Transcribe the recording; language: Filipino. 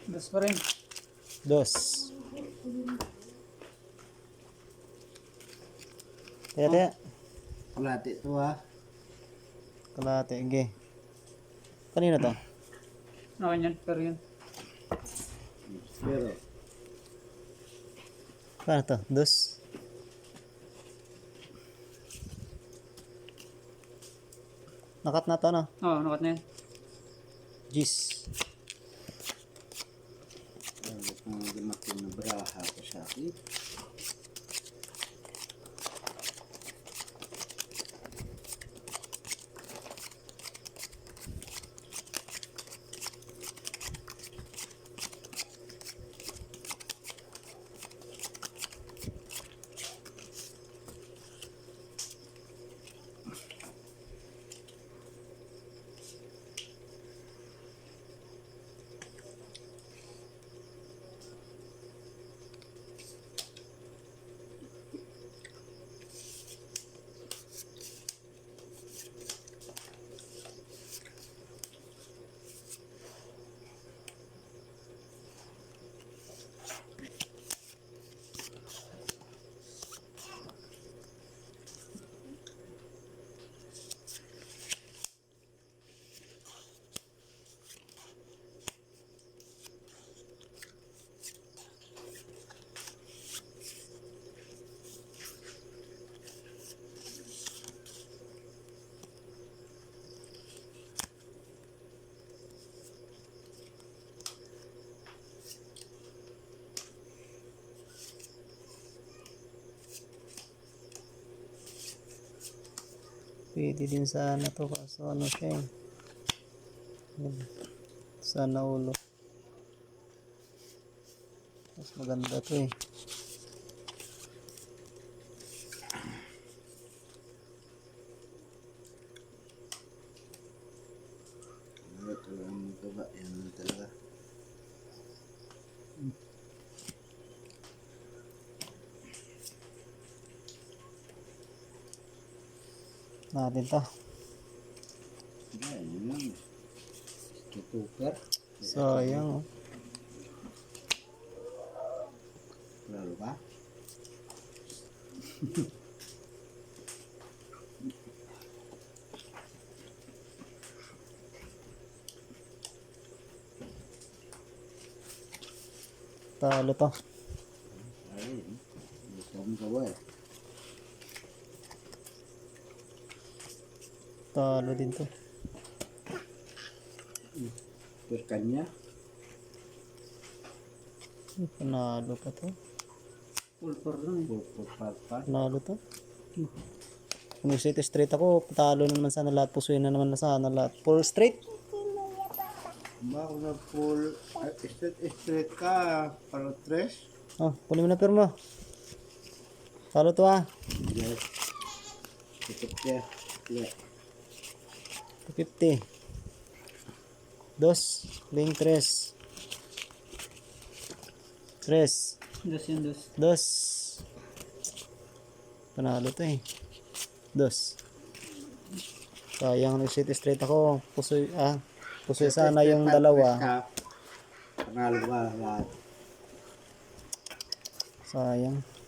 Dos pa rin. Dos. Taya. Kalahati ito ha. Kalahati. Okay. Kanina to? Akin yan, pero yun. Pero, Paano to? Dos. Nakat na to, no? Oo, nakat na yan. Gis. ang lumaki na braha ko sa akin. Pwede din sana to kaso ano siya eh. Sana ulo. Mas maganda to eh. Ito ang gaba. Yan na talaga. Natin to. Yan lang. Tutukar. Sayang oh. Lalo ba? Talo to. Ay, ito ang gawa eh. Talo din to. Per kanya. Panalo pa to. Full for lang. Pulpul-pat-pat. Panalo to. Kung straight straight ako, talo na naman sana lahat. Pusuin na naman na sana lahat. Full straight. Ba kung na full straight ka para tres? Oh, kunin mo na pirma. Talo to ah. Yes. Tutup ya. Yeah. 250. Dos. Ling tres. Tres. Dos yun, dos. Dos. Panalo to eh. Dos. Sayang nag-straight straight ako. Pusoy pusoy sana yung dalawa. Panalo ba lahat? Sayang.